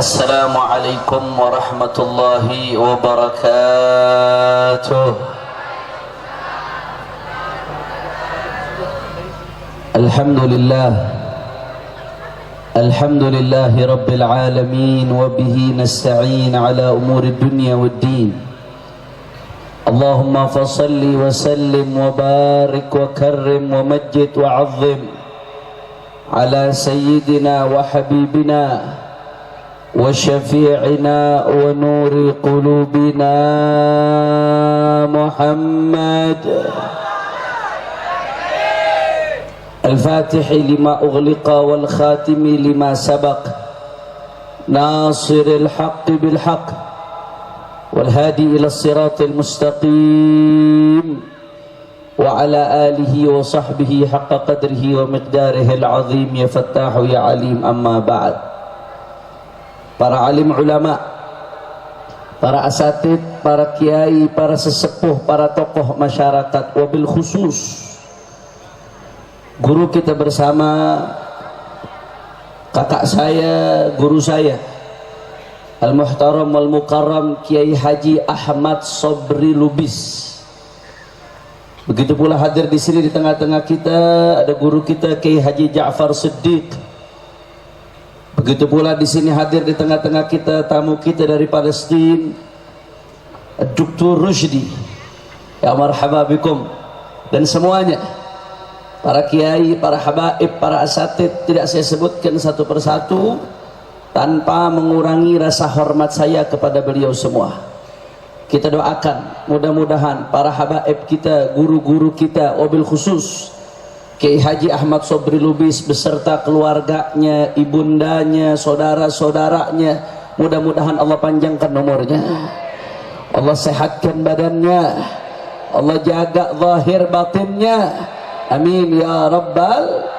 Assalamualaikum warahmatullahi wabarakatuh. Alhamdulillahi rabbil alamin wa bihi nasta'in ala umuri dunya waddin. Allahumma fasalli wa sallim wa barik wa karrim wa majjid wa azzim ala sayyidina wa habibina wa syafi'ina wa nuri qulubina Muhammad al-fatihi lima ughliqa wal khatimi lima sabaq nasiril haqqi bil haqq wal hadi ila siratil mustaqim wa ala alihi wa sahbihi haqqa qadrihi wa miqdarihi al-azim ya fattahu ya alim. Amma ba'd. Para alim ulama, para asatid, para kiai, para sesepuh, para tokoh masyarakat, wabil khusus guru kita bersama, kakak saya, guru saya, al-muhtaram wal mukarram Kiai Haji Ahmad Sobri Lubis. Begitu pula hadir di sini di tengah-tengah kita ada guru kita Kiai Haji Ja'far Siddiq. Begitu pula di sini hadir di tengah-tengah kita tamu kita dari Palestina, Dr. Rushdie. Ya marhaba bikum. Dan semuanya, para kiai, para habaib, para asatid, tidak saya sebutkan satu persatu tanpa mengurangi rasa hormat saya kepada beliau semua. Kita doakan mudah-mudahan para habaib kita, guru-guru kita, wabil khusus Kiai Haji Ahmad Sobri Lubis beserta keluarganya, ibundanya, saudara-saudaranya, mudah-mudahan Allah panjangkan umurnya, Allah sehatkan badannya, Allah jaga zahir batinnya, amin ya rabbal.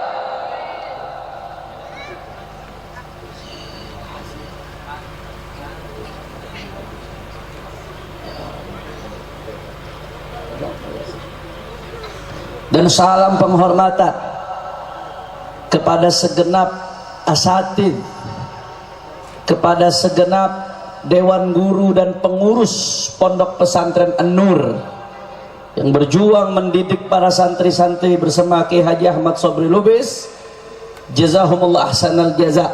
Dan salam penghormatan kepada segenap asatid, kepada segenap dewan guru dan pengurus Pondok Pesantren An-Nur yang berjuang mendidik para santri-santri bersama Kiai Haji Ahmad Sobri Lubis. Jazahumullah ahsanal jaza.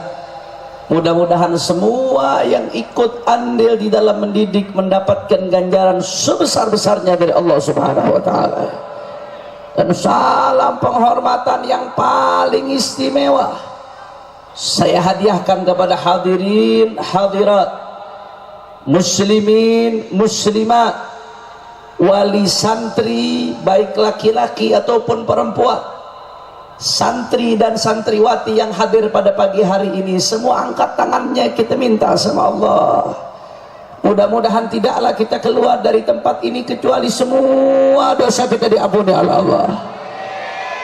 Mudah-mudahan semua yang ikut andil di dalam mendidik mendapatkan ganjaran sebesar-besarnya dari Allah Subhanahu wa taala. Dan salam penghormatan yang paling istimewa saya hadiahkan kepada hadirin hadirat, muslimin muslimat, wali santri baik laki-laki ataupun perempuan, santri dan santriwati yang hadir pada pagi hari ini. Semua angkat tangannya, kita minta sama Allah, mudah-mudahan tidaklah kita keluar dari tempat ini kecuali semua dosa kita diampuni oleh Allah.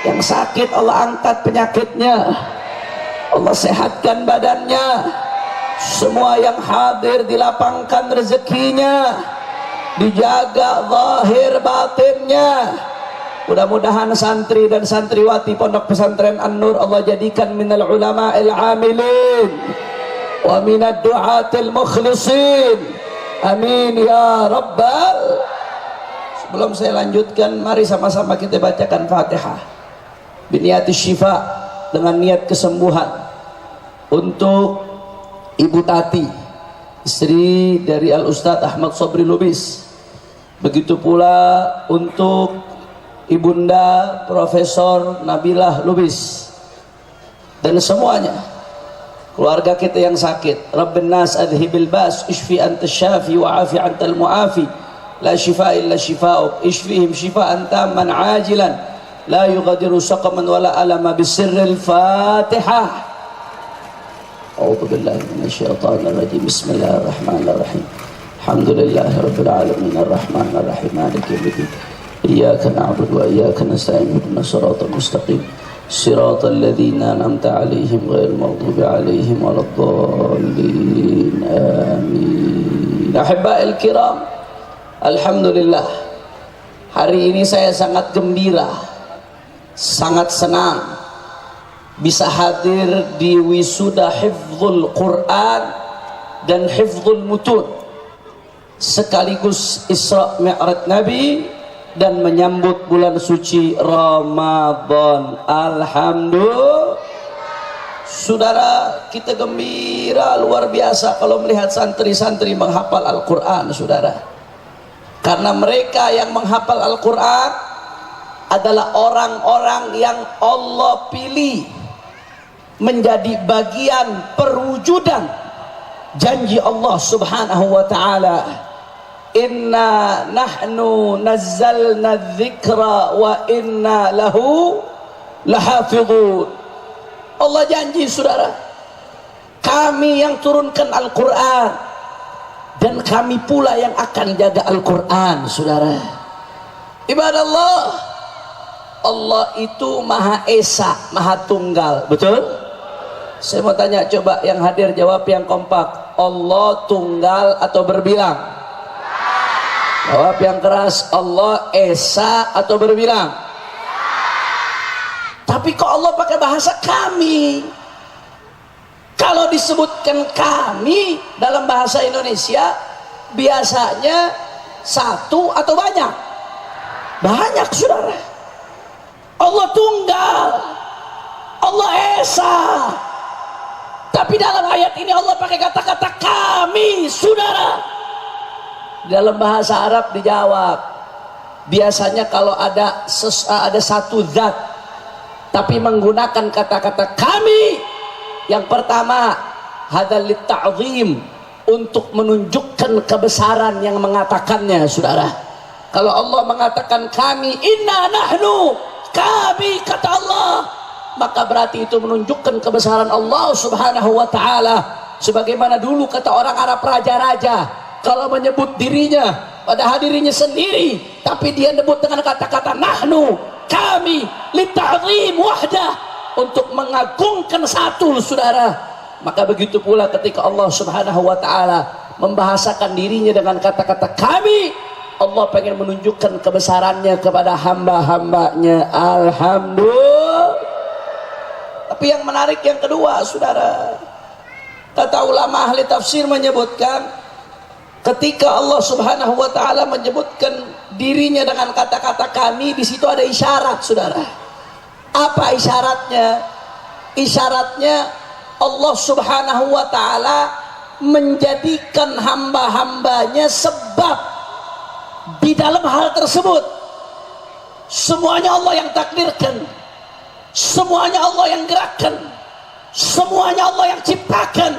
Yang sakit Allah angkat penyakitnya, Allah sehatkan badannya. Semua yang hadir dilapangkan rezekinya, dijaga zahir batinnya. Mudah-mudahan santri dan santriwati Pondok Pesantren An-Nur Allah jadikan minal ulama'il amilin wa minad du'atil mukhlisin, amin ya rabbal. Sebelum saya lanjutkan, mari sama-sama kita bacakan Fatihah biniyati syifa, dengan niat kesembuhan untuk Ibu Tati, istri dari Al-Ustadz Ahmad Sobri Lubis. Begitu pula untuk Ibunda Profesor Nabilah Lubis dan semuanya keluarga kita yang sakit. Rabbin nas adhibil bas, ishfi anta syafi wa afi antal muafi, la shifa illa shifa'uk, ishfihim shifa'an tamman ajilan la yughadiru saqaman wala alama. Bisirril Fatihah. A'udzu billahi minasyaitonir rajim. Bismillahirrahmanirrahim. Alhamdulillahi rabbil alamin arrahmanir rahim maliki yaumiddin iyyaka na'budu wa iyyaka nasta'in ihdinas siratal mustaqim siratal ladzina an'amta 'alaihim ghairil maghdubi 'alaihim waladdallin amin. Ahibba'il kiram, alhamdulillah, hari ini saya sangat gembira, sangat senang bisa hadir di wisuda hifdzul Quran dan hifdzul mutun, sekaligus Isra Mi'raj Nabi dan menyambut bulan suci Ramadan. Alhamdulillah. Saudara, kita gembira luar biasa kalau melihat santri-santri menghafal Al-Quran, saudara. Karena mereka yang menghafal Al-Quran adalah orang-orang yang Allah pilih menjadi bagian perwujudan janji Allah subhanahu wa ta'ala, inna nahnu nazzalna dzikra wa inna lahu lahafidhun. Allah janji, saudara, kami yang turunkan Al-Quran dan kami pula yang akan jaga Al-Quran, saudara. Ibadah Allah, Allah itu Maha Esa, Maha Tunggal, betul? Saya mau tanya, coba yang hadir jawab yang kompak, Allah tunggal atau berbilang? Jawab yang keras, Allah Esa atau berbilang? Tapi kok Allah pakai bahasa kami? Kalau disebutkan kami dalam bahasa Indonesia biasanya satu atau banyak? Banyak, saudara. Allah tunggal, Allah Esa. Tapi dalam ayat ini Allah pakai kata-kata kami, saudara. Dalam bahasa Arab dijawab, biasanya kalau ada satu zat tapi menggunakan kata-kata kami, yang pertama hadzal litta'zim, untuk menunjukkan kebesaran yang mengatakannya, saudara. Kalau Allah mengatakan kami, inna nahnu, kami, kata Allah, maka berarti itu menunjukkan kebesaran Allah subhanahu wa ta'ala. Sebagaimana dulu kata orang Arab, raja-raja kalau menyebut dirinya pada dirinya sendiri, tapi dia menyebut dengan kata-kata nahnu, kami, lita'zim wahdah, untuk mengagungkan satu, saudara. Maka begitu pula ketika Allah subhanahu wa ta'ala membahasakan dirinya dengan kata-kata kami, Allah pengen menunjukkan kebesarannya kepada hamba-hambanya. Alhamdulillah. Tapi yang menarik yang kedua, saudara, kata ulama ahli tafsir menyebutkan, ketika Allah subhanahu wa ta'ala menyebutkan dirinya dengan kata-kata kami, di situ ada isyarat, saudara. Apa isyaratnya? Isyaratnya Allah subhanahu wa ta'ala menjadikan hamba-hambanya sebab di dalam hal tersebut. Semuanya Allah yang takdirkan, semuanya Allah yang gerakkan, semuanya Allah yang ciptakan,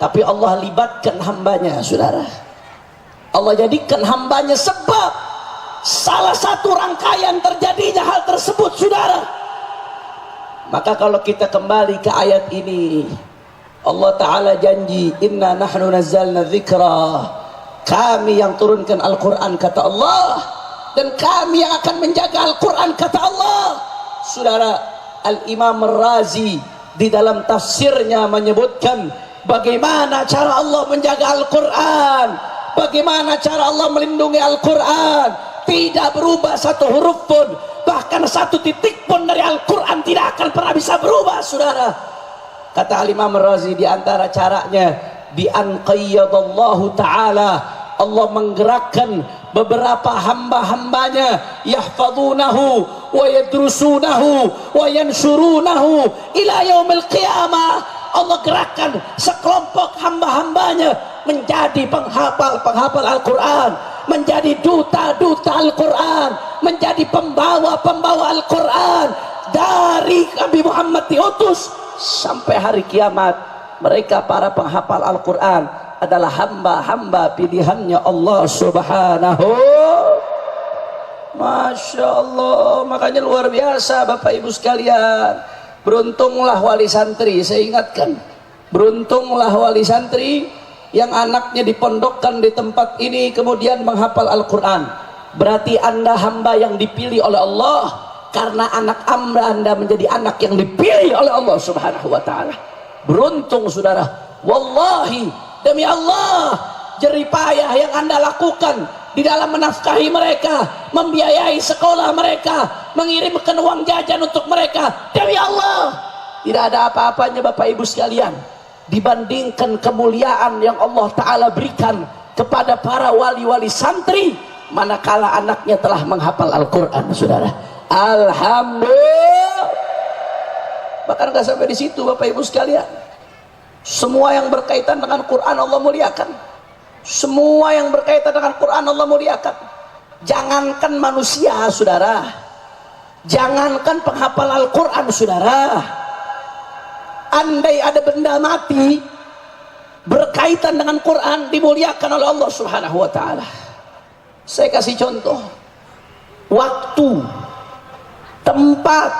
tapi Allah libatkan hambanya, saudara. Allah jadikan hambanya sebab salah satu rangkaian terjadinya hal tersebut, saudara. Maka kalau kita kembali ke ayat ini, Allah Ta'ala janji, inna nahnu nazzalna dzikra, kami yang turunkan Al-Quran, kata Allah, dan kami yang akan menjaga Al-Quran, kata Allah. Saudara, Al-Imam Ar-Razi di dalam tafsirnya menyebutkan bagaimana cara Allah menjaga Al-Quran, bagaimana cara Allah melindungi Al-Quran. Tidak berubah satu huruf pun, bahkan satu titik pun dari Al-Quran tidak akan pernah bisa berubah, saudara. Kata Al-Imam Ar-Razi, di antara caranya bi an qayyadallahu ta'ala, Allah menggerakkan beberapa hamba-hambanya, yahfadunahu wa yadrusunahu wa yansyurunahu ila yaumil qiyamah. Allah gerakkan sekelompok hamba-hambanya menjadi penghafal Al-Quran, menjadi duta-duta Al-Quran, menjadi pembawa-pembawa Al-Quran. Dari Nabi Muhammad diutus sampai hari kiamat, mereka para penghafal Al-Quran adalah hamba-hamba pilihannya Allah subhanahu. Masya Allah. Makanya luar biasa Bapak Ibu sekalian. Beruntunglah wali santri, saya ingatkan, beruntunglah wali santri yang anaknya dipondokkan di tempat ini kemudian menghafal Al-Quran, berarti Anda hamba yang dipilih oleh Allah, karena anak Anda menjadi anak yang dipilih oleh Allah Subhanahu wa ta'ala. Beruntung saudara, wallahi demi Allah, jerih payah yang Anda lakukan di dalam menafkahi mereka, membiayai sekolah mereka, mengirimkan uang jajan untuk mereka, demi Allah tidak ada apa-apanya Bapak Ibu sekalian dibandingkan kemuliaan yang Allah Ta'ala berikan kepada para wali-wali santri manakala anaknya telah menghafal Al-Quran, saudara. Alhamdulillah. Bahkan gak sampai di situ Bapak Ibu sekalian, semua yang berkaitan dengan Quran Allah muliakan. Semua yang berkaitan dengan Quran Allah muliakan. Jangankan manusia saudara, jangankan penghafal Al-Quran saudara, andai ada benda mati berkaitan dengan Quran dimuliakan oleh Allah Subhanahu wa ta'ala. Saya kasih contoh, waktu, tempat.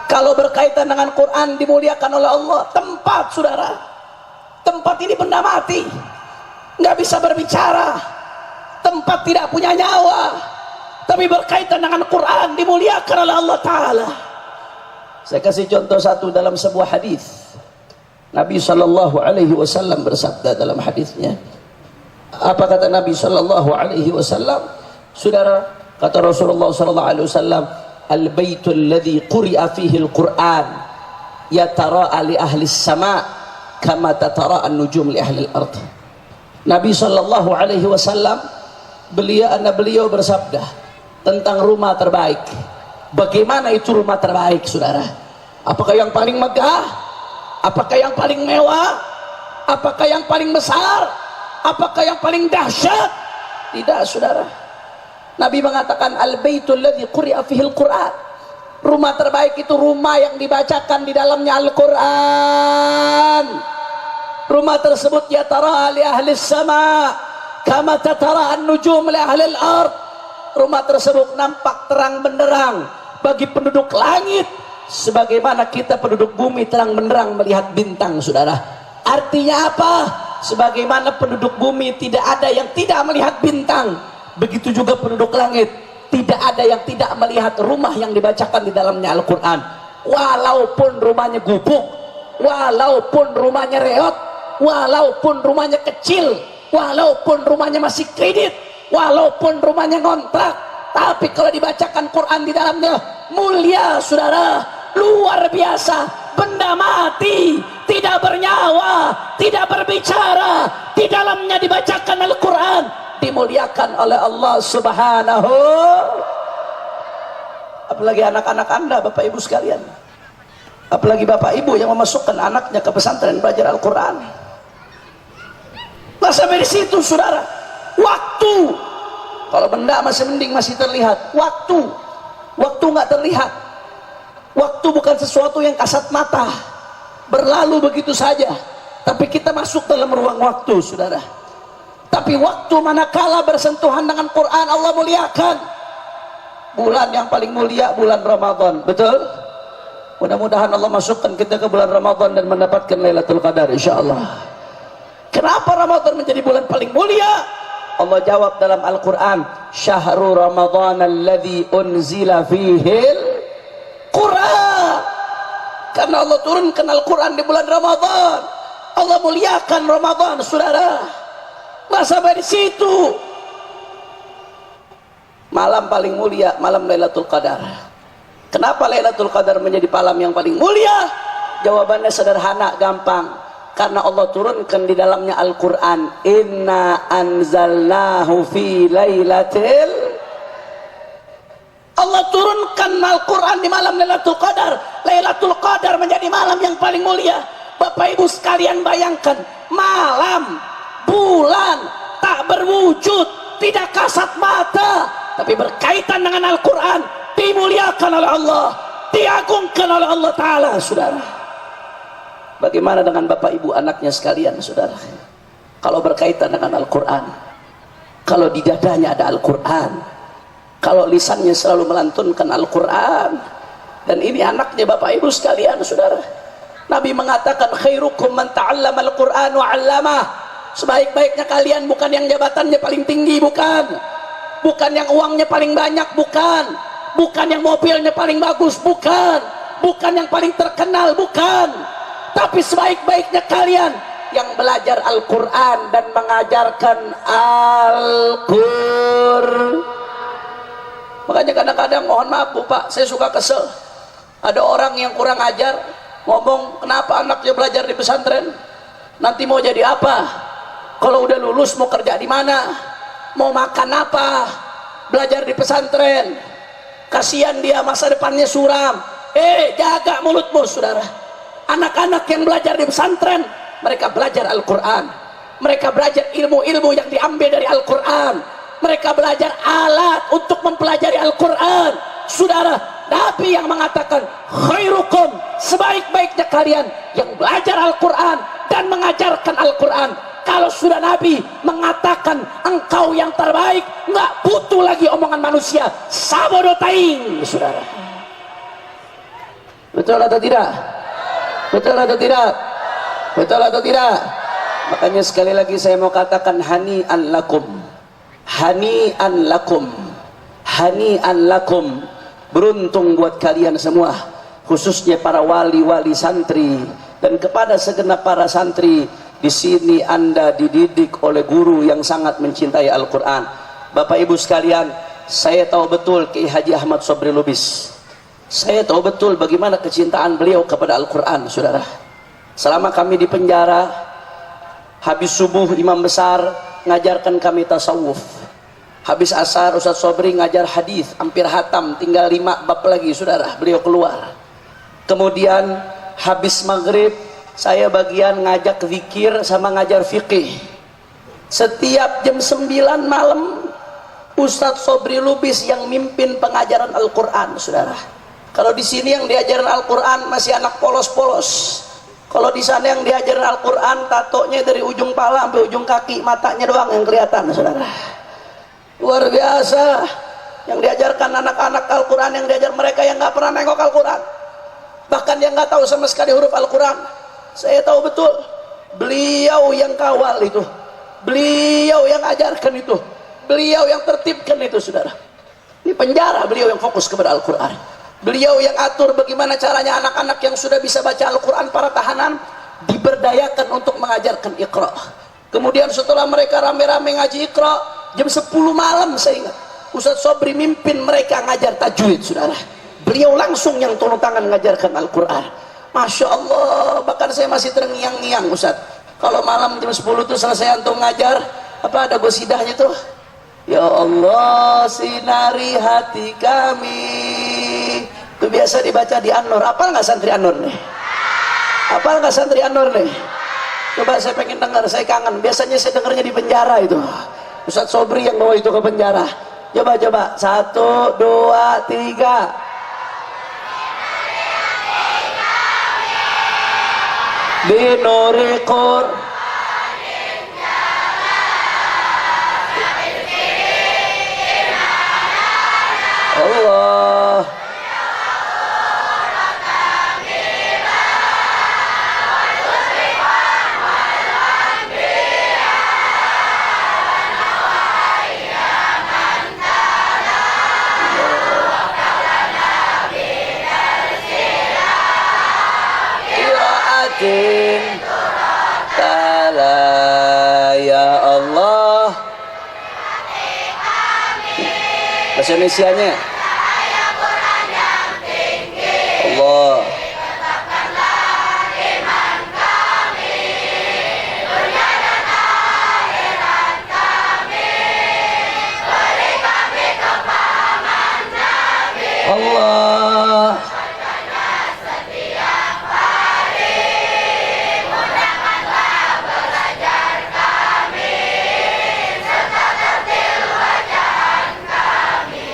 Kalau berkaitan dengan Quran dimuliakan oleh Allah. Tempat saudara, tempat ini benda mati, nggak bisa berbicara, tempat tidak punya nyawa, tapi berkaitan dengan Quran dimuliakan oleh Allah Ta'ala. Saya kasih contoh satu dalam sebuah hadis. Nabi Shallallahu Alaihi Wasallam bersabda dalam hadisnya. Apa kata Nabi Shallallahu Alaihi Wasallam? Saudara, kata Rasulullah Shallallahu Alaihi Wasallam, al-baitul ladzi quri'a fihi al-Qur'an yatara'a li ahli as-sama' kama tatara'a an-nujum li ahli al-ard. Nabi Shallallahu Alaihi Wasallam beliau bersabda tentang rumah terbaik. Bagaimana itu rumah terbaik saudara? Apakah yang paling megah? Apakah yang paling mewah? Apakah yang paling besar? Apakah yang paling dahsyat? Tidak saudara. Nabi mengatakan al-baitul ladzi quri'a fihi al-Qur'an. Rumah terbaik itu rumah yang dibacakan di dalamnya Al-Quran. Rumah tersebut yatara li ahli sama kama tatara an-nujum li ahli al-ard. Rumah tersebut nampak terang benderang bagi penduduk langit, sebagaimana kita penduduk bumi terang benderang melihat bintang saudara. Artinya apa? Sebagaimana penduduk bumi tidak ada yang tidak melihat bintang, begitu juga penduduk langit tidak ada yang tidak melihat rumah yang dibacakan di dalamnya Al-Quran. Walaupun rumahnya gubuk, walaupun rumahnya reot, walaupun rumahnya kecil, walaupun rumahnya masih kredit, walaupun rumahnya ngontrak, tapi kalau dibacakan Quran di dalamnya mulia saudara, luar biasa. Benda mati, tidak bernyawa, tidak berbicara, di dalamnya dibacakan Al-Quran, dimuliakan oleh Allah Subhanahu. Apalagi anak-anak Anda Bapak Ibu sekalian, apalagi Bapak Ibu yang memasukkan anaknya ke pesantren belajar Al-Quran. Nah sampai di situ saudara, waktu, kalau benda masih mending masih terlihat, waktu nggak terlihat. Waktu bukan sesuatu yang kasat mata berlalu begitu saja, tapi kita masuk dalam ruang waktu saudara. Tapi waktu manakala bersentuhan dengan Quran Allah muliakan. Bulan yang paling mulia bulan Ramadan, betul? Mudah-mudahan Allah masukkan kita ke bulan Ramadan dan mendapatkan Lailatul Qadar insyaallah. Kenapa Ramadan menjadi bulan paling mulia? Allah jawab dalam Al-Quran, syahrul Ramadan alladzi unzila fihil Quran. Karena Allah turunkan Al-Quran di bulan Ramadan, Allah muliakan Ramadan saudara. Nah sampai di situ, malam paling mulia malam Lailatul Qadar. Kenapa Lailatul Qadar menjadi malam yang paling mulia? Jawabannya sederhana, gampang. Karena Allah turunkan di dalamnya Al-Quran, inna anzalnahu fi lailatil. Allah turunkan Al-Quran di malam Lailatul Qadar. Lailatul Qadar menjadi malam yang paling mulia. Bapak Ibu sekalian bayangkan, malam, bulan tak berwujud, tidak kasat mata, tapi berkaitan dengan Al-Quran, dimuliakan oleh Allah, diagungkan oleh Allah Ta'ala saudara. Bagaimana dengan Bapak Ibu anaknya sekalian saudara? Kalau berkaitan dengan Al-Quran, kalau di dadanya ada Al-Quran, kalau lisannya selalu melantunkan Al-Quran, dan ini anaknya Bapak Ibu sekalian saudara. Nabi mengatakan khairukum man ta'allama Al-Quran wa 'allamah. Sebaik-baiknya kalian bukan yang jabatannya paling tinggi, bukan yang uangnya paling banyak, bukan yang mobilnya paling bagus, bukan yang paling terkenal, bukan, tapi sebaik-baiknya kalian yang belajar Al-Quran dan mengajarkan Al-Quran. Makanya kadang-kadang mohon maaf Bu Pak, saya suka kesel ada orang yang kurang ajar ngomong, kenapa anaknya belajar di pesantren, nanti mau jadi apa, kalau udah lulus mau kerja di mana, mau makan apa, belajar di pesantren, kasihan dia masa depannya suram. Jaga mulutmu saudara. Anak-anak yang belajar di pesantren, mereka belajar Al-Quran, mereka belajar ilmu-ilmu yang diambil dari Al-Quran, mereka belajar alat untuk mempelajari Al-Quran. Saudara, Nabi yang mengatakan khairukum, sebaik-baiknya kalian yang belajar Al-Quran dan mengajarkan Al-Quran. Kalau sudah Nabi mengatakan engkau yang terbaik, nggak butuh lagi omongan manusia. Sabodotaing, saudara. Betul atau tidak? Betul atau tidak? Betul atau tidak? Makanya sekali lagi saya mau katakan hani'an lakum, hani'an lakum, hani'an lakum. Beruntung buat kalian semua, khususnya para wali-wali santri, dan kepada segenap para santri di sini. Anda dididik oleh guru yang sangat mencintai Al-Quran. Bapak Ibu sekalian, saya tahu betul Kiai Haji Ahmad Sobri Lubis, saya tahu betul bagaimana kecintaan beliau kepada Al-Quran. Saudara, selama kami di penjara, habis subuh imam besar ngajarkan kami tasawuf, habis asar Ustaz Sobri ngajar hadis, hampir hatam, tinggal 5 bab lagi saudara, beliau keluar. Kemudian habis maghrib saya bagian ngajak zikir sama ngajar fikih. Setiap jam 9 malam Ustaz Sobri Lubis yang mimpin pengajaran Al-Quran. Saudara, kalau di sini yang diajaran Al-Quran masih anak polos-polos, kalau di sana yang diajaran Al-Quran tatonya dari ujung pala sampai ujung kaki, matanya doang yang kelihatan. Saudara, luar biasa yang diajarkan anak-anak Al-Quran, yang diajar mereka yang nggak pernah nengok Al-Quran, bahkan yang nggak tahu sama sekali huruf Al-Quran. Saya tahu betul beliau yang kawal itu, beliau yang ajarkan itu, beliau yang tertibkan itu. Saudara, di penjara beliau yang fokus kepada Al-Quran, beliau yang atur bagaimana caranya anak-anak yang sudah bisa baca Al-Quran, para tahanan, diberdayakan untuk mengajarkan Iqra. Kemudian setelah mereka rame-rame ngaji Iqra, jam 10 malam saya ingat Ustaz Sobri mimpin mereka ngajar tajwid. Saudara, beliau langsung yang turun tangan mengajarkan Al-Quran. Masya Allah, bahkan saya masih terngiang-ngiang Ustaz, kalau malam jam 10 itu selesai antum ngajar, apa ada gosidahnya tuh, ya Allah sinari hati kami, itu biasa dibaca di An-Nur. Apal nggak santri An-Nur nih? Apal nggak santri An-Nur nih? Coba saya pengen dengar, saya kangen. Biasanya saya dengarnya di penjara itu, Ustaz Sobri yang bawa itu ke penjara. Coba 1, 2, 3. Binuri Qur Allah. Ta'ala ya Allah. Bahasa Indonesianya Allah. Allah.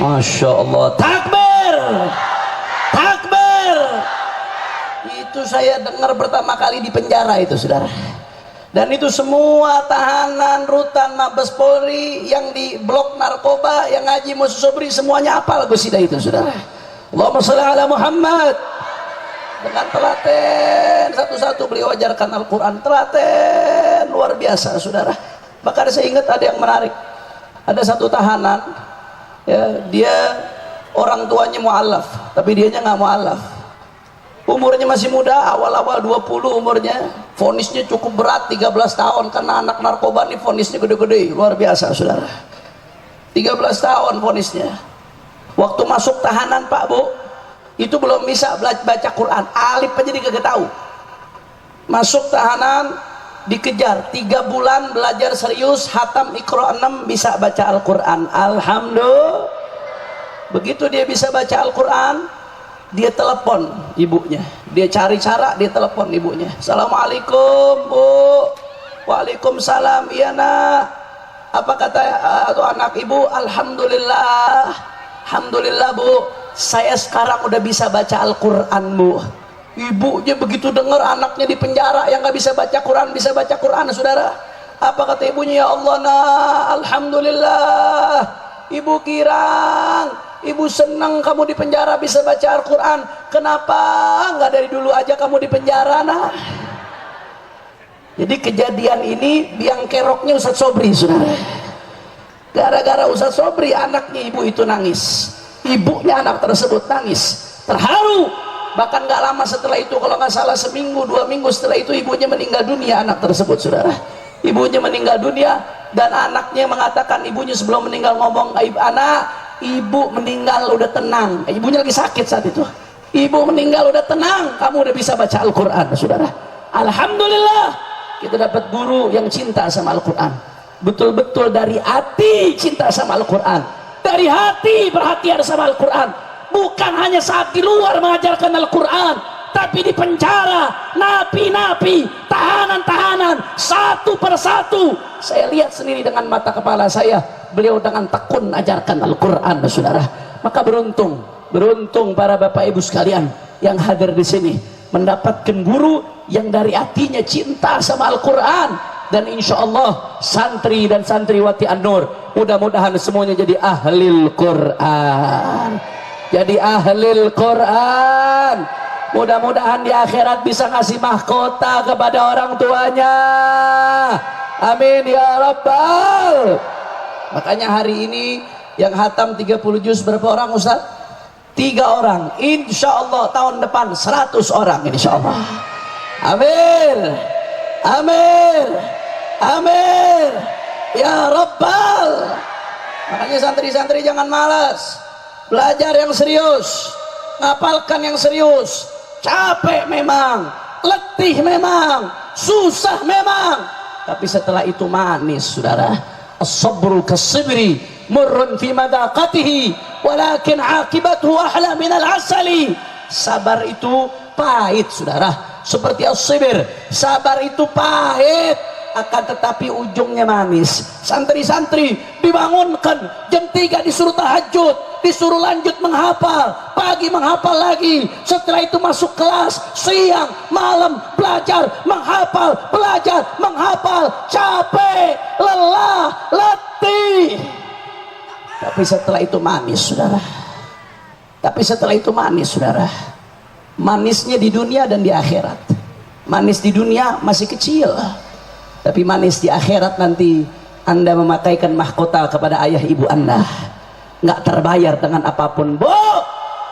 Masya Allah, takbir, takbir. Itu saya dengar pertama kali di penjara itu saudara. Dan itu semua tahanan rutan Mabes Polri yang di blok narkoba yang ngaji Musa Sobri semuanya hafal qasidah itu saudara. Allahumma sholli ala Muhammad. Dengan telaten satu-satu beliau ajarkan Al-Quran, telaten luar biasa saudara. Bahkan saya ingat ada yang menarik, ada satu tahanan ya, dia orang tuanya mu'alaf tapi dianya nggak mu'alaf, umurnya masih muda, awal-awal 20 umurnya, vonisnya cukup berat 13 tahun karena anak narkoba nih vonisnya gede-gede luar biasa saudara. 13 tahun vonisnya. Waktu masuk tahanan Pak Bu itu belum bisa baca Quran, alif aja dia kagak tahu. Masuk tahanan dikejar 3 bulan belajar serius, hatam Iqra 6, bisa baca Al-Quran. Alhamdulillah. Begitu dia bisa baca Al-Quran, dia telepon ibunya, dia cari cara, dia telepon ibunya. Assalamualaikum Bu. Waalaikumsalam. Iya nak, apa kata anak ibu? Alhamdulillah. Alhamdulillah Bu, saya sekarang udah bisa baca Al-Quran Bu. Ibunya begitu dengar anaknya di penjara yang nggak bisa baca Quran, bisa baca Quran saudara. Apa kata ibunya? Ya Allah nah, alhamdulillah. Ibu girang, ibu senang kamu di penjara bisa baca Al-Quran. Kenapa nggak dari dulu aja kamu di penjara nah? Jadi kejadian ini biang keroknya Ustadz Sobri saudara. Gara-gara Ustadz Sobri anaknya ibu itu nangis, ibunya anak tersebut nangis, terharu. Bahkan gak lama setelah itu, kalau nggak salah seminggu 2 minggu setelah itu, ibunya meninggal dunia, anak tersebut saudara. Ibunya meninggal dunia, dan anaknya mengatakan, ibunya sebelum meninggal ngomong, anak, ibu meninggal udah tenang. Ibunya lagi sakit saat itu. Ibu meninggal udah tenang, kamu udah bisa baca Al-Quran saudara. Alhamdulillah, kita dapat guru yang cinta sama Al-Quran, betul-betul dari hati cinta sama Al-Quran, dari hati perhatian sama Al-Quran. Bukan hanya saat di luar mengajarkan Al-Quran, tapi di penjara, napi-napi, tahanan-tahanan, satu persatu saya lihat sendiri dengan mata kepala saya, beliau dengan tekun ajarkan Al-Quran saudara. Maka beruntung para bapak ibu sekalian yang hadir di sini, mendapatkan guru yang dari hatinya cinta sama Al-Quran. Dan insya Allah santri dan santriwati An-Nur mudah-mudahan semuanya jadi ahlil Quran, jadi ahlil Quran. Mudah-mudahan di akhirat bisa ngasih mahkota kepada orang tuanya. Amin ya Rabbal. Makanya hari ini yang hatam 30 juz berapa orang Ustaz? 3 orang. Insya Allah tahun depan 100 orang insya Allah. Amin. Amin. Amin ya Rabbal. Makanya santri-santri jangan malas, belajar yang serius, ngapalkan yang serius. Capek memang, letih memang, susah memang, tapi setelah itu manis saudara. As-sabru kas-sibri murrun fi madaqatihi walakin aqibatuhu ahla minal asali. Sabar itu pahit saudara, seperti as-sibir. Sabar itu pahit, akan tetapi ujungnya manis. Santri-santri dibangunkan jam 3 disuruh tahajud, disuruh lanjut menghafal, pagi menghafal lagi, setelah itu masuk kelas, siang malam belajar menghafal, belajar menghafal, capek, lelah, letih, tapi setelah itu manis saudara. Tapi setelah itu manis saudara. Manisnya di dunia dan di akhirat. Manis di dunia masih kecil, tapi manis di akhirat nanti Anda memakaikan mahkota kepada ayah ibu Anda, nggak terbayar dengan apapun Bu,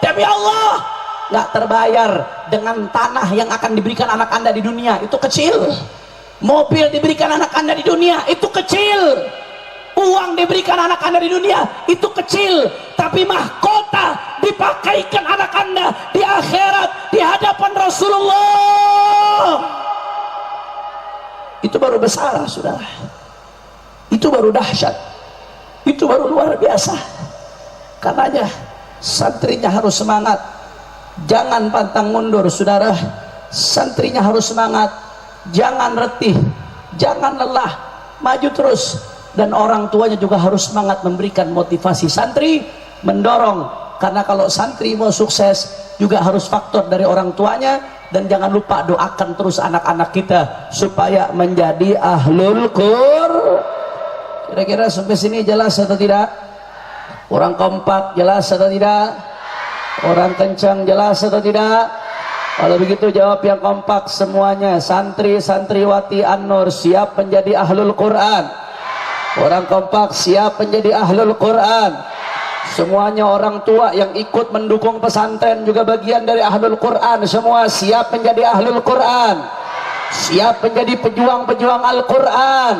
demi Allah nggak terbayar dengan tanah yang akan diberikan anak Anda di dunia, itu kecil. Mobil diberikan anak Anda di dunia, itu kecil. Uang diberikan anak Anda di dunia, itu kecil. Tapi mahkota dipakaikan anak Anda di akhirat di hadapan Rasulullah, itu baru besar saudara. Itu baru dahsyat, itu baru luar biasa. Karenanya santrinya harus semangat, jangan pantang mundur saudara. Santrinya harus semangat, jangan retih, jangan lelah, maju terus. Dan orang tuanya juga harus semangat memberikan motivasi santri, mendorong. Karena kalau santri mau sukses juga harus faktor dari orang tuanya. Dan jangan lupa doakan terus anak-anak kita supaya menjadi ahlul Qur'an. Kira-kira sampai sini jelas atau tidak? Orang kompak jelas atau tidak? Orang kencang jelas atau tidak? Kalau begitu jawab yang kompak semuanya. Santri santriwati An-Nur siap menjadi ahlul Quran? Orang kompak siap menjadi ahlul Quran? Semuanya orang tua yang ikut mendukung pesantren juga bagian dari ahlul Quran. Semua siap menjadi ahlul Quran? Siap menjadi pejuang-pejuang Al-Quran?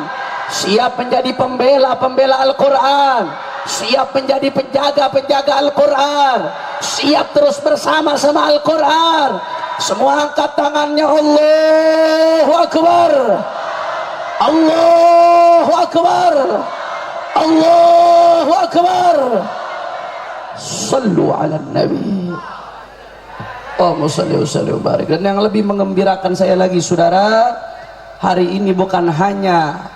Siap menjadi pembela-pembela Al-Quran? Siap menjadi penjaga-penjaga Al-Quran? Siap terus bersama-sama Al-Quran? Semua angkat tangannya. Allahu Akbar, Allahu Akbar, Allahu Akbar. Sallu ala Nabi. Allahumma salli wa sallim wa barik. Dan yang lebih mengembirakan saya lagi saudara, hari ini bukan hanya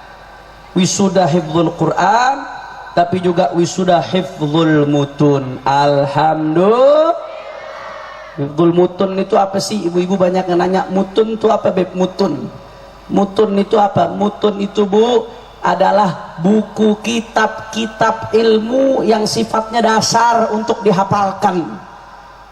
wisuda hifdzul Quran, tapi juga wisuda hifdzul mutun. Alhamdulillah. Hifdzul mutun itu apa sih? Ibu-ibu banyak yang nanya, mutun itu apa beb? Mutun itu apa? Mutun itu bu adalah buku kitab-kitab ilmu yang sifatnya dasar untuk dihafalkan,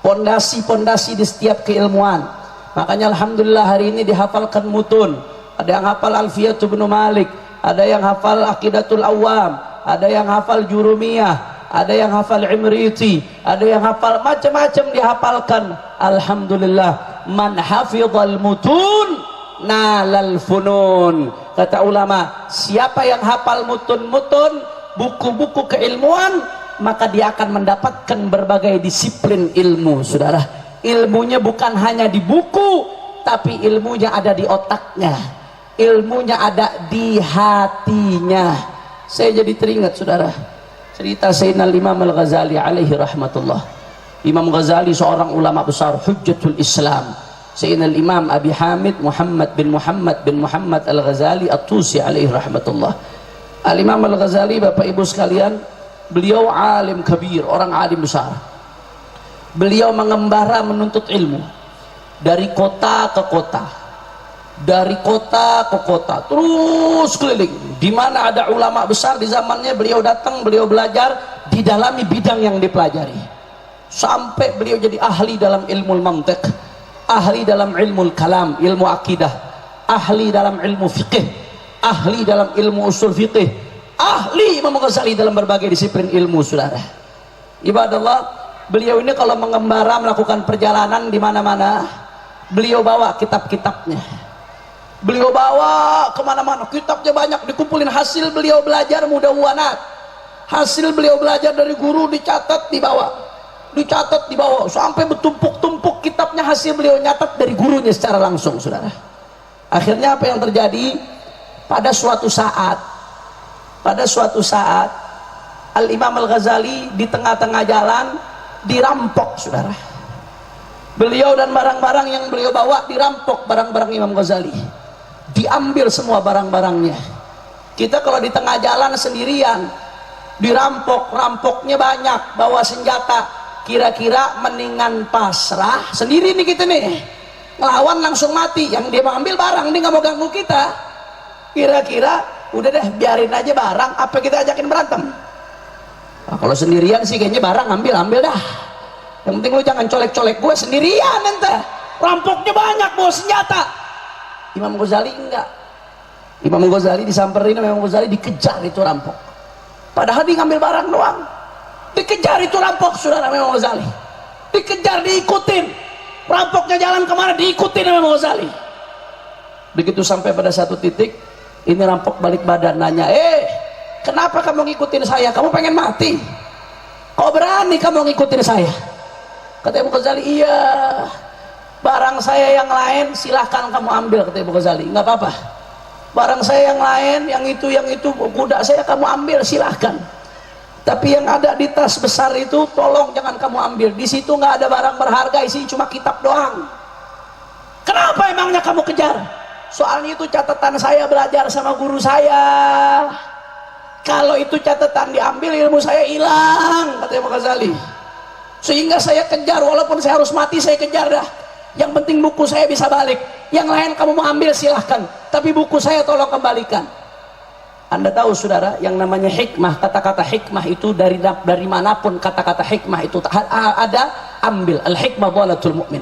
pondasi-pondasi di setiap keilmuan. Makanya alhamdulillah hari ini dihafalkan mutun. Ada yang hafal Alfiyatu bin Malik, ada yang hafal Aqidatul Awam, ada yang hafal Jurumiyah, ada yang hafal Imriti, ada yang hafal macam-macam dihafalkan. Alhamdulillah, man hafizal mutun nalal funun. Kata ulama, siapa yang hafal mutun-mutun, buku-buku keilmuan, maka dia akan mendapatkan berbagai disiplin ilmu. Saudara, ilmunya bukan hanya di buku, tapi ilmunya ada di otaknya, ilmunya ada di hatinya. Saya jadi teringat saudara, cerita Sayyidina Imam Al-Ghazali alaihi rahmatullah. Imam Ghazali seorang ulama besar, hujjatul Islam. Sayyidina Imam Abi Hamid Muhammad bin Muhammad Al-Ghazali At-Tusi alaihi rahmatullah. Al-Imam Al-Ghazali, Bapak Ibu sekalian, beliau alim kabir, orang alim besar. Beliau mengembara menuntut ilmu dari kota ke kota, dari kota ke kota, terus keliling. Di mana ada ulama besar di zamannya, beliau datang, beliau belajar, didalami bidang yang dipelajari, sampai beliau jadi ahli dalam ilmu mantiq, ahli dalam ilmu kalam, ilmu akidah, ahli dalam ilmu fiqh, ahli dalam ilmu usul fiqh, ahli Imam Ghazali dalam berbagai disiplin ilmu. Saudara, ibadallah, beliau ini kalau mengembara melakukan perjalanan di mana-mana, beliau bawa kitab-kitabnya, beliau bawa kemana-mana, kitabnya banyak, dikumpulin hasil beliau belajar mudawwanat, hasil beliau belajar dari guru dicatat, dibawa sampai bertumpuk-tumpuk kitabnya, hasil beliau nyatat dari gurunya secara langsung. Saudara, akhirnya apa yang terjadi? Pada suatu saat Al-Imam Al-Ghazali di tengah-tengah jalan dirampok. Saudara, beliau dan barang-barang yang beliau bawa dirampok, barang-barang Imam Ghazali diambil semua barang-barangnya. Kita kalau di tengah jalan sendirian dirampok, rampoknya banyak, bawa senjata, kira-kira mendingan pasrah sendiri nih kita nih, ngelawan langsung mati. Yang dia mau ambil barang, dia nggak mau ganggu kita. Kira-kira udah deh biarin aja barang, apa kita ajakin berantem? Nah, kalau sendirian sih kayaknya barang ambil dah, yang penting lu jangan colek-colek gue sendirian. Ente rampoknya banyak, bawa senjata. Imam Ghazali enggak. Imam Ghazali disamperin, Imam Ghazali dikejar itu rampok, padahal dia ngambil barang doang. Dikejar itu rampok, saudara. Imam Ghazali dikejar, diikutin. Rampoknya jalan kemana, diikutin Imam Ghazali. Begitu sampai pada satu titik, ini rampok balik badan, nanya, kenapa kamu ngikutin saya? Kamu pengen mati? Kok berani kamu ngikutin saya? Kata Imam Ghazali, iya, barang saya yang lain silahkan kamu ambil. Kata Imam Ghazali, nggak apa-apa, barang saya yang lain, yang itu kuda saya kamu ambil, silahkan. Tapi yang ada di tas besar itu tolong jangan kamu ambil. Di situ nggak ada barang berharga, isinya cuma kitab doang. Kenapa emangnya kamu kejar? Soalnya itu catatan saya belajar sama guru saya. Kalau itu catatan diambil, ilmu saya hilang, kata Imam Ghazali. Sehingga saya kejar, walaupun saya harus mati saya kejar dah. Yang penting buku saya bisa balik. Yang lain kamu mau ambil silahkan, tapi buku saya tolong kembalikan. Anda tahu saudara, yang namanya hikmah, kata-kata hikmah itu dari manapun kata-kata hikmah itu ada, ambil. Al-hikmah dhalatul mu'min.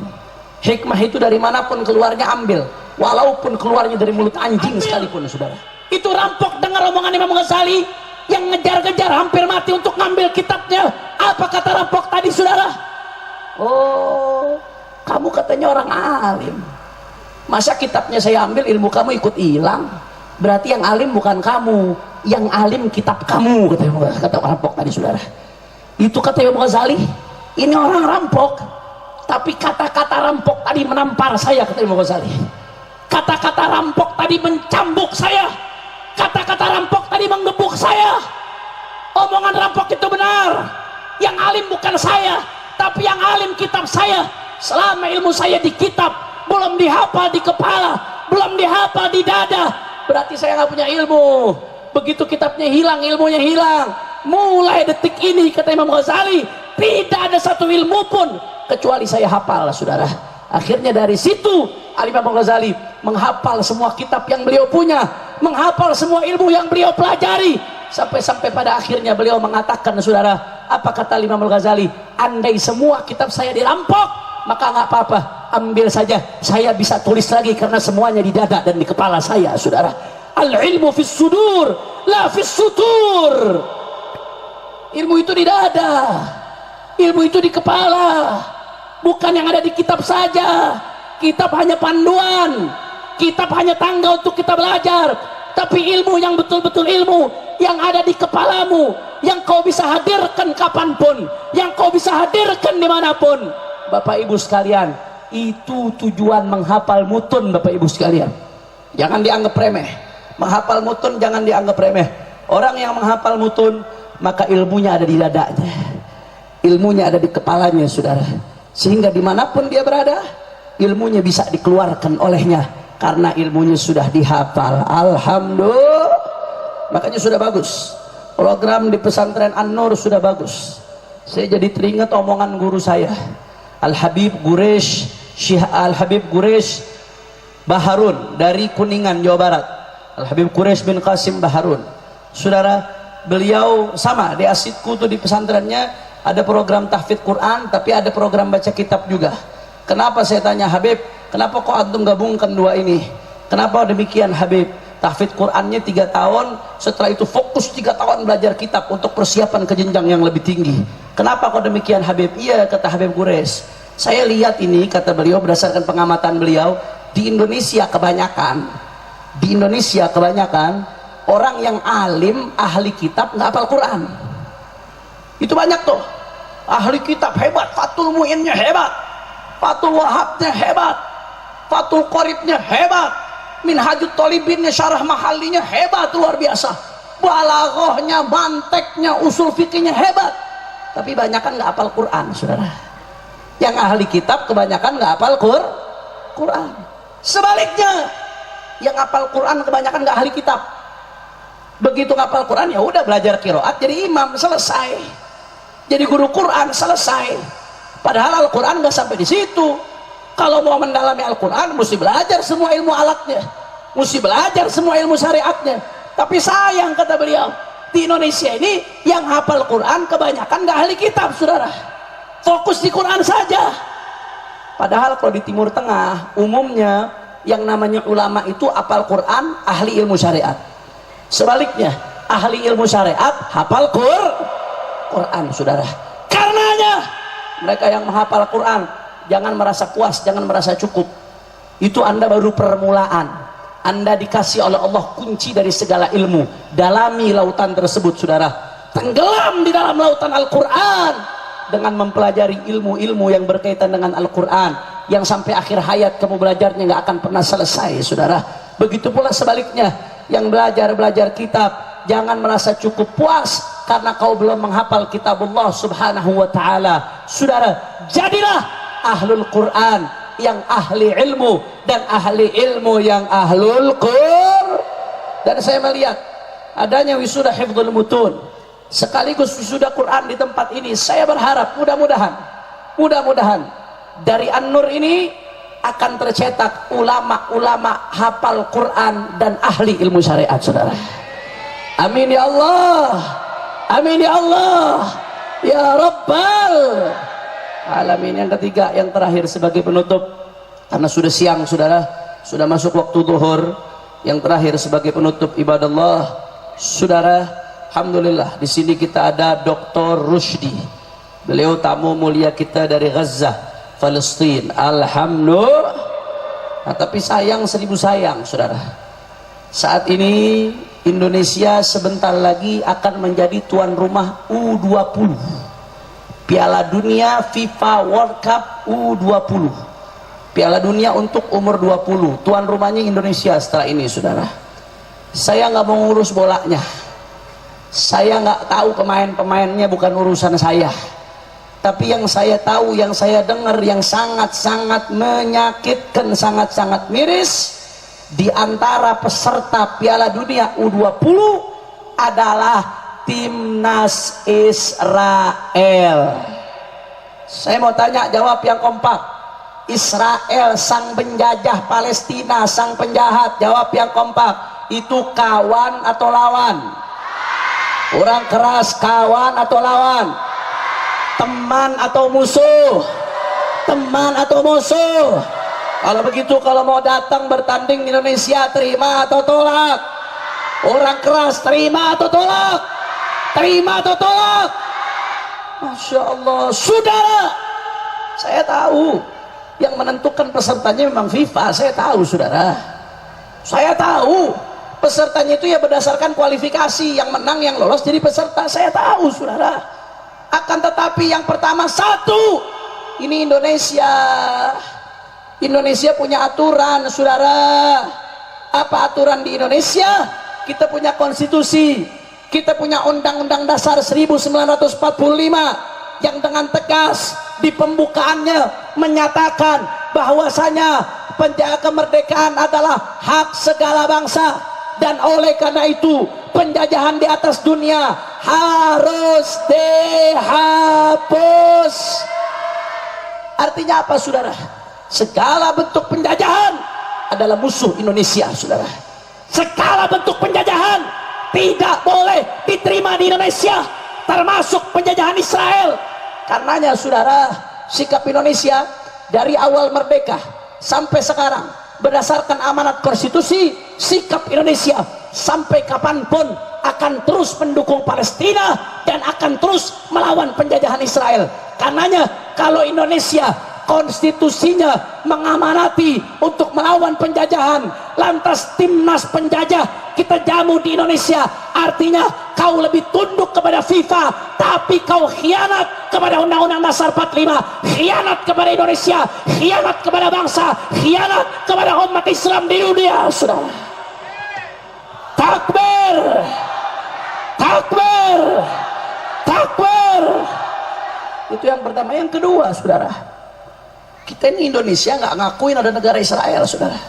Hikmah itu dari manapun keluarnya ambil, walaupun keluarnya dari mulut anjing sekalipun, saudara. Itu rampok dengar omongan Imam Ghazali yang ngejar-ngejar hampir mati untuk ngambil kitabnya. Apa kata rampok tadi, saudara? Oh, kamu katanya orang alim, masa kitabnya saya ambil, ilmu kamu ikut hilang? Berarti yang alim bukan kamu, yang alim kitab kamu, kata rampok tadi, saudara. Itu kata Imam Ghazali. Ini orang rampok, tapi kata-kata rampok tadi menampar saya, kata Imam Ghazali. Kata-kata rampok tadi mencambuk saya, kata-kata rampok tadi menggebuk saya. Omongan rampok itu benar. Yang alim bukan saya, tapi yang alim kitab saya. Selama ilmu saya di kitab, belum dihafal di kepala, belum dihafal di dada, berarti saya nggak punya ilmu. Begitu kitabnya hilang, ilmunya hilang. Mulai detik ini, kata Imam Ghazali, tidak ada satu ilmu pun kecuali saya hafal, saudara. Akhirnya dari situ Imam Ghazali menghafal semua kitab yang beliau punya, menghafal semua ilmu yang beliau pelajari, sampai pada akhirnya beliau mengatakan, saudara, apa kata Imam Ghazali? Andai semua kitab saya dirampok, maka nggak apa-apa, ambil saja, saya bisa tulis lagi karena semuanya di dada dan di kepala saya, saudara. Al ilmu fis sudur, la fis sutur. Ilmu itu di dada, ilmu itu di kepala, bukan yang ada di kitab saja. Kitab hanya panduan, kitab hanya tangga untuk kita belajar, tapi ilmu yang betul-betul ilmu yang ada di kepalamu, yang kau bisa hadirkan kapanpun, yang kau bisa hadirkan dimanapun. Bapak ibu sekalian, itu tujuan menghafal mutun. Bapak ibu sekalian, jangan dianggap remeh. Menghafal mutun jangan dianggap remeh. Orang yang menghafal mutun, maka ilmunya ada di dadanya, ilmunya ada di kepalanya, saudara. Sehingga dimanapun dia berada, ilmunya bisa dikeluarkan olehnya karena ilmunya sudah dihafal. Alhamdulillah. Makanya sudah bagus program di pesantren An-Nur, sudah bagus. Saya jadi teringat omongan guru saya, Al-Habib Guresh, Syekh Al-Habib Guresh Baharun dari Kuningan, Jawa Barat. Al-Habib Guresh bin Qasim Baharun, saudara. Beliau sama di asidku tuh, di pesantrennya ada program tahfidz Quran, tapi ada program baca kitab juga. Kenapa saya tanya, Habib, kenapa kok antum gabungkan dua ini? Kenapa demikian, Habib? Tahfidz Qurannya 3 tahun, setelah itu fokus 3 tahun belajar kitab untuk persiapan ke jenjang yang lebih tinggi. Kenapa kok demikian, Habib? Iya, kata Habib Gures, saya lihat ini, kata beliau, berdasarkan pengamatan beliau, di Indonesia kebanyakan orang yang alim, ahli kitab, nggak hafal Quran. Itu banyak tuh ahli kitab hebat, Fathul Mu'innya hebat, Fathul Wahabnya hebat, Fathul Qoribnya hebat, Minhajut Thalibinnya, Syarah Mahallinya hebat, luar biasa, balaghahnya, manteknya, usul fikihnya hebat, tapi banyakan nggak hafal Quran, saudara. Yang ahli kitab kebanyakan nggak hafal Quran. Sebaliknya, yang hafal Quran kebanyakan nggak ahli kitab. Begitu ngapal Quran, ya udah belajar qiraat, jadi imam, selesai. Jadi guru Quran, selesai. Padahal Al-Quran nggak sampai di situ. Kalau mau mendalami Al-Quran, mesti belajar semua ilmu alatnya, mesti belajar semua ilmu syariatnya. Tapi sayang, kata beliau, di Indonesia ini yang hafal Quran kebanyakan nggak ahli kitab, saudara. Fokus di Quran saja. Padahal kalau di Timur Tengah, umumnya yang namanya ulama itu hafal Quran, ahli ilmu syariat. Sebaliknya, ahli ilmu syariat hafal Quran, saudara. Karenanya mereka yang menghafal Quran, jangan merasa puas, jangan merasa cukup. Itu Anda baru permulaan. Anda dikasih oleh Allah kunci dari segala ilmu. Dalami lautan tersebut, saudara. Tenggelam di dalam lautan Al-Quran dengan mempelajari ilmu-ilmu yang berkaitan dengan Al-Quran, yang sampai akhir hayat kamu belajarnya nggak akan pernah selesai, saudara. Begitu pula sebaliknya, yang belajar kitab, jangan merasa cukup puas karena kau belum menghafal kitabullah subhanahu wa ta'ala. Saudara, jadilah ahlul Quran yang ahli ilmu, dan ahli ilmu yang ahlul Qur'an. Dan saya melihat adanya wisuda hifdzul mutun sekaligus wisuda Quran di tempat ini. Saya berharap mudah-mudahan dari An-Nur ini akan tercetak ulama-ulama hafal Quran dan ahli ilmu syariat, saudara. Amin ya Allah, amin ya Allah, ya Rabbal Alamin. Yang ketiga, yang terakhir sebagai penutup, karena sudah siang saudara, sudah masuk waktu zuhur yang terakhir sebagai penutup ibadah Allah. Saudara, alhamdulillah di sini kita ada Dr. Rusdi. Beliau tamu mulia kita dari Gaza, Palestina. Alhamdulillah. Nah, tapi sayang seribu sayang saudara, saat ini Indonesia sebentar lagi akan menjadi tuan rumah U20 Piala Dunia FIFA World Cup U20, Piala Dunia untuk umur 20. Tuan rumahnya Indonesia setelah ini saudara. Saya nggak mau ngurus bolanya, saya nggak tahu pemain-pemainnya, bukan urusan saya. Tapi yang saya tahu, yang saya dengar, yang sangat-sangat menyakitkan, sangat-sangat miris, di antara peserta Piala Dunia U20 adalah timnas Israel. Saya mau tanya, jawab yang kompak. Israel sang penjajah, Palestina sang penjahat, jawab yang kompak. Itu kawan atau lawan? Orang keras, kawan atau lawan? Teman atau musuh? Teman atau musuh? Kalau begitu, kalau mau datang bertanding di Indonesia, terima atau tolak? Orang keras, terima atau tolak? Terima atau tolak? Masya Allah, saudara, saya tahu yang menentukan pesertanya memang FIFA. Saya tahu saudara, saya tahu pesertanya itu ya berdasarkan kualifikasi, yang menang yang lolos jadi peserta. Saya tahu saudara, akan tetapi yang pertama, satu, ini Indonesia punya aturan saudara. Apa aturan di Indonesia? Kita punya konstitusi, kita punya undang-undang dasar 1945 yang dengan tegas di pembukaannya menyatakan bahwasanya penjaga kemerdekaan adalah hak segala bangsa, dan oleh karena itu penjajahan di atas dunia harus dihapus. Artinya apa saudara? Segala bentuk penjajahan adalah musuh Indonesia saudara. Segala bentuk penjajahan tidak boleh diterima di Indonesia, termasuk penjajahan Israel. Karenanya saudara, sikap Indonesia dari awal merdeka sampai sekarang berdasarkan amanat konstitusi, sikap Indonesia sampai kapanpun akan terus mendukung Palestina dan akan terus melawan penjajahan Israel. Karenanya kalau Indonesia konstitusinya mengamanati untuk melawan penjajahan, lantas timnas penjajah kita jamu di Indonesia, artinya kau lebih tunduk kepada FIFA, tapi kau khianat kepada Undang-Undang Dasar 45, khianat kepada Indonesia, khianat kepada bangsa, khianat kepada umat Islam di dunia saudara. Takbir, takbir, takbir. Itu yang pertama. Yang kedua saudara, kita ini Indonesia nggak ngakuin ada negara Israel saudara.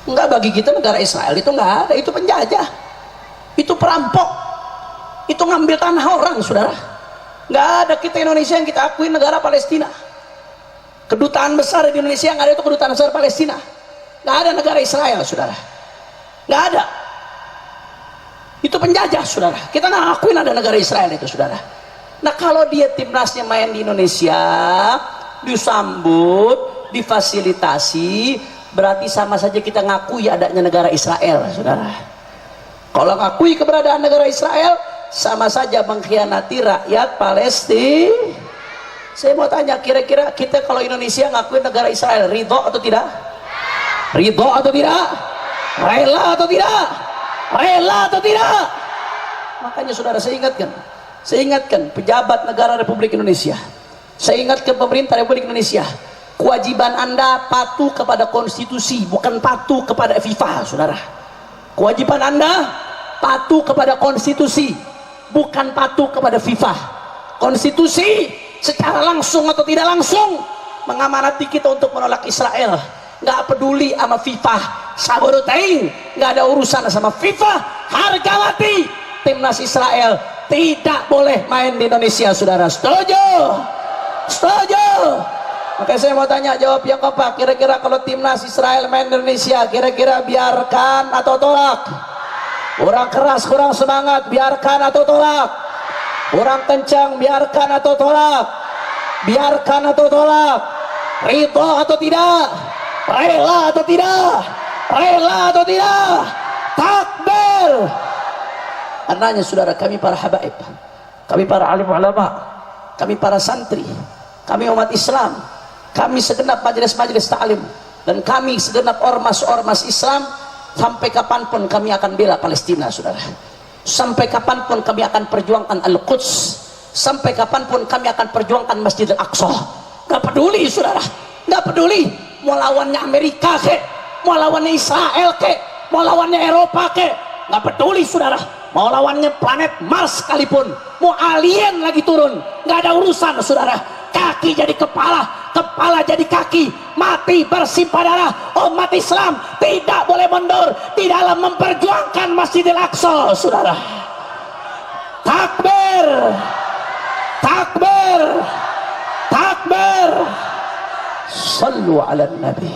Nggak, bagi kita negara Israel itu nggak ada, itu penjajah, itu perampok, itu ngambil tanah orang saudara. Nggak ada kita Indonesia yang kita akuin negara Palestina. Kedutaan besar di Indonesia nggak ada, itu kedutaan besar Palestina. Nggak ada negara Israel saudara, nggak ada. Itu penjajah saudara, kita nggak akuin ada negara Israel itu saudara. Nah kalau dia timnasnya main di Indonesia, disambut, difasilitasi, berarti sama saja kita ngakui adanya negara Israel saudara. Kalau ngakui keberadaan negara Israel, sama saja mengkhianati rakyat Palestina. Saya mau tanya, kira-kira kita kalau Indonesia ngakui negara Israel, ridho atau tidak? Ridho atau tidak? Rela atau tidak? Rela atau tidak? Makanya saudara, saya ingatkan pejabat negara Republik Indonesia, saya ingatkan pemerintah Republik Indonesia, kewajiban Anda patuh kepada konstitusi, bukan patuh kepada FIFA saudara. Kewajiban Anda patuh kepada konstitusi, bukan patuh kepada FIFA. Konstitusi secara langsung atau tidak langsung mengamanati kita untuk menolak Israel. Nggak peduli sama FIFA, saborutain, nggak ada urusan sama FIFA. Harga mati timnas Israel tidak boleh main di Indonesia saudara. Setuju? Setuju? Makanya saya mau tanya, jawab yang kompak. Kira-kira kalau timnas Israel main di Indonesia, kira-kira biarkan atau tolak? Kurang keras, kurang semangat, biarkan atau tolak? Kurang kencang, biarkan atau tolak? Biarkan atau tolak? Ridho atau tidak? Rela atau tidak? Rela atau tidak? Takbir. Karenanya saudara, kami para habaib, kami para alim ulama, kami para santri, kami umat Islam, kami segenap majelis-majelis ta'lim, dan kami segenap ormas-ormas Islam, sampai kapanpun kami akan bela Palestina saudara. Sampai kapanpun kami akan perjuangkan Al-Quds, sampai kapanpun kami akan perjuangkan Masjid Al-Aqsa. Gak peduli saudara, gak peduli mau lawannya Amerika kek, mau lawannya Israel kek, mau lawannya Eropa kek, gak peduli saudara, mau lawannya planet Mars sekalipun, mau alien lagi turun, gak ada urusan saudara. Kaki jadi kepala, kepala jadi kaki, mati bersimpah darah. Umat Islam tidak boleh mundur di dalam memperjuangkan Masjidil Aqsa saudara. Takbir, takbir, takbir. Sallu ala nabi.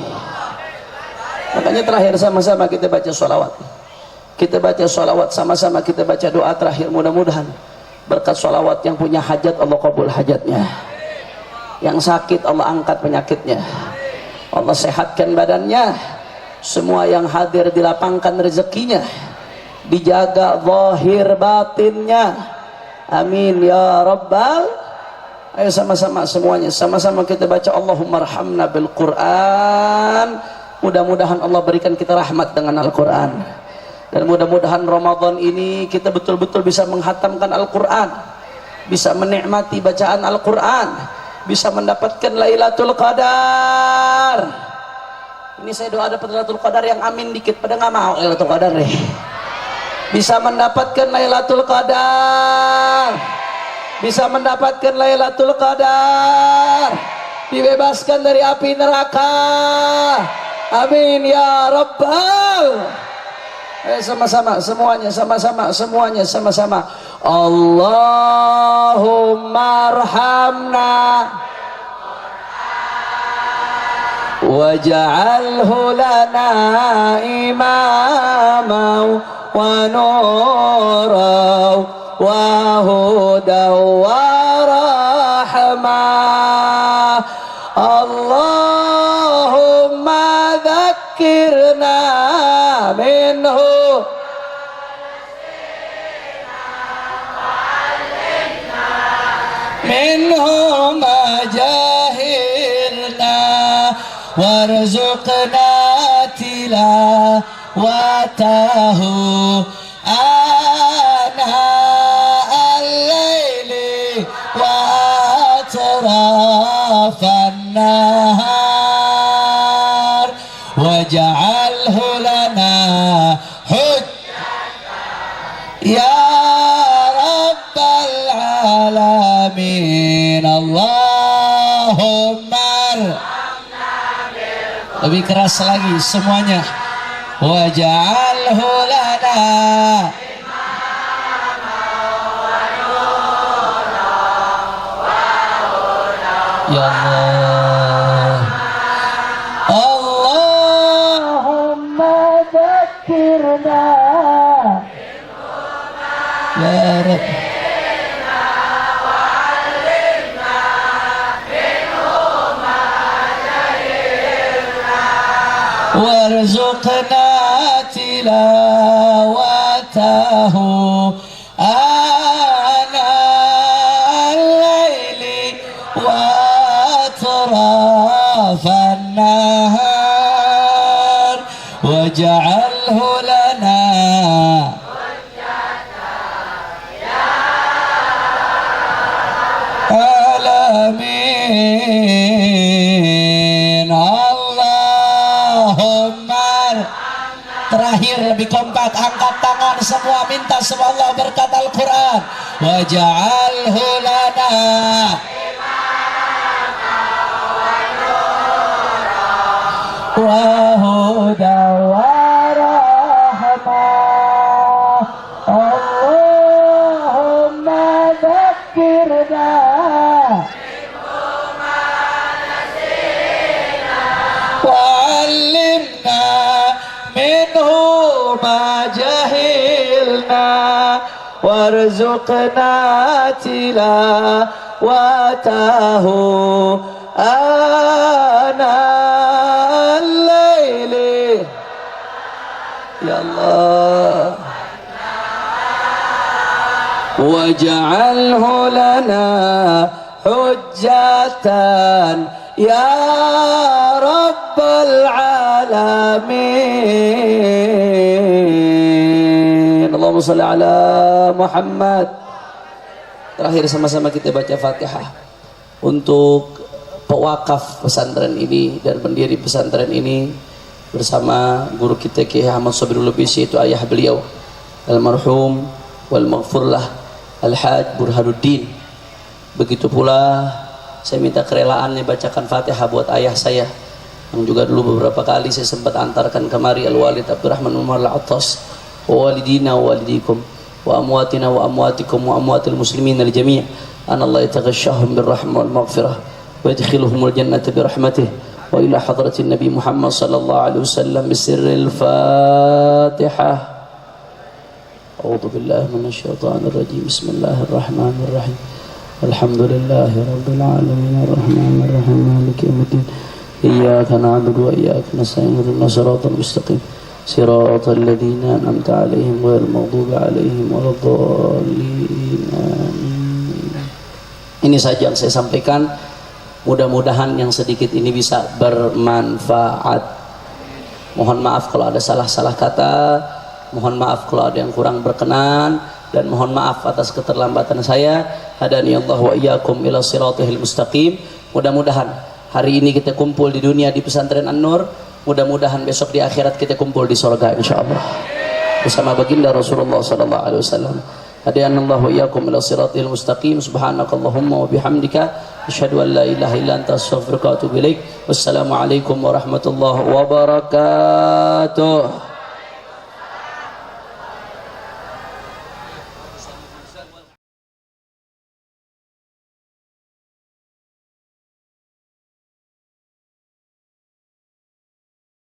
Makanya terakhir sama-sama kita baca sholawat, kita baca sholawat sama-sama, kita baca doa terakhir. Mudah-mudahan berkat sholawat yang punya hajat Allah kabul hajatnya, yang sakit Allah angkat penyakitnya, Allah sehatkan badannya, semua yang hadir dilapangkan rezekinya, dijaga zahir batinnya, amin ya rabbal. Ayo sama-sama semuanya, sama-sama kita baca Allahumma arhamna bil Quran. Mudah-mudahan Allah berikan kita rahmat dengan Al-Quran, dan mudah-mudahan Ramadan ini kita betul-betul bisa menghatamkan Al-Quran, bisa menikmati bacaan Al-Quran, bisa mendapatkan Lailatul Qadar. Ini saya doa dapat Lailatul Qadar, yang amin dikit pada nggak mau Lailatul Qadar deh. Bisa mendapatkan Lailatul Qadar, bisa mendapatkan Lailatul Qadar, dibebaskan dari api neraka, amin ya rabbal. Sama-sama semuanya, sama-sama semuanya, sama-sama. Allahumma arhamna waj'alhu lana imama wa nura wa huda wa rahmah. Allahumma dzakkirna minhu minhum jahilna warzuqna tilawatahu ana al-laili wa atrafan nahar waj'alhu lana hujjatan ya rabbal alamin. Allahumma lebih keras lagi semuanya, waj'alhu lana ya Allah. Allahumma dzakkirna ya Rabb warzuqna tilawatahu ana al-laili wa atrafan nahar waj'alhu lana alamin. Terakhir lebih kompak, angkat tangan semua, minta sama Allah berkat Al-Quran. Waj'alhu lana wa huda wa rahmah. Allahumma dzakkirna wa'allimna minhu ma jahilna warzuqna tilawatahu ana Ya Allah. Waj'alhu lana hujjatan ya rabbal alamin. Allahumma shalli ala Muhammad. Terakhir sama-sama kita baca Fatihah untuk pewakaf pesantren ini dan pendiri pesantren ini bersama guru kita Kiai Ahmad Sabirul Lubisi, itu ayah beliau almarhum wal maghfurlah Al-Haj Burhanuddin. Begitu pula saya minta kerelaannya bacakan Fatihah buat ayah saya yang juga dulu beberapa kali saya sempat antarkan kemari, Al-Walid Abdurrahman Umar Al-Attas, wa walidina wa walidikum wa amwatina wa amwatikum wa amwatil muslimin al-jami' an Allah yataghashshahum birrahmah wal maghfirah wa yadkhiluhumul jannata birahmatih wa ila hadratin Nabi Muhammad sallallahu alaihi wasallam bisirril Fatihah. A'udzu billahi minasyaitonir rajim. Bismillahirrahmanirrahim. Alhamdulillahirabbil alamin arrahmanir rahim maliki yaumiddin. Iyyaka na'budu wa iyyaka nasta'in ihdinas siratal mustaqim. Siratal ladzina an'amta 'alaihim ghairil maghdubi 'alaihim waladdallin. Amin. Ini saja yang saya sampaikan. Mudah-mudahan yang sedikit ini bisa bermanfaat. Mohon maaf kalau ada salah-salah kata. Mohon maaf kalau ada yang kurang berkenan, dan mohon maaf atas keterlambatan saya. Hadani Allah wa iyyakum ila siratal mustaqim. Mudah-mudahan hari ini kita kumpul di dunia di pesantren An-Nur, mudah-mudahan besok di akhirat kita kumpul di surga insyaallah bersama baginda Rasulullah sallallahu alaihi wasallam. Hadani Allah wa iyyakum ila siratal mustaqim. Subhanakallahumma wa bihamdika asyhadu an la ilaha illa anta astaghfiruka wa atubu ilaik. Wassalamualaikum warahmatullahi wabarakatuh.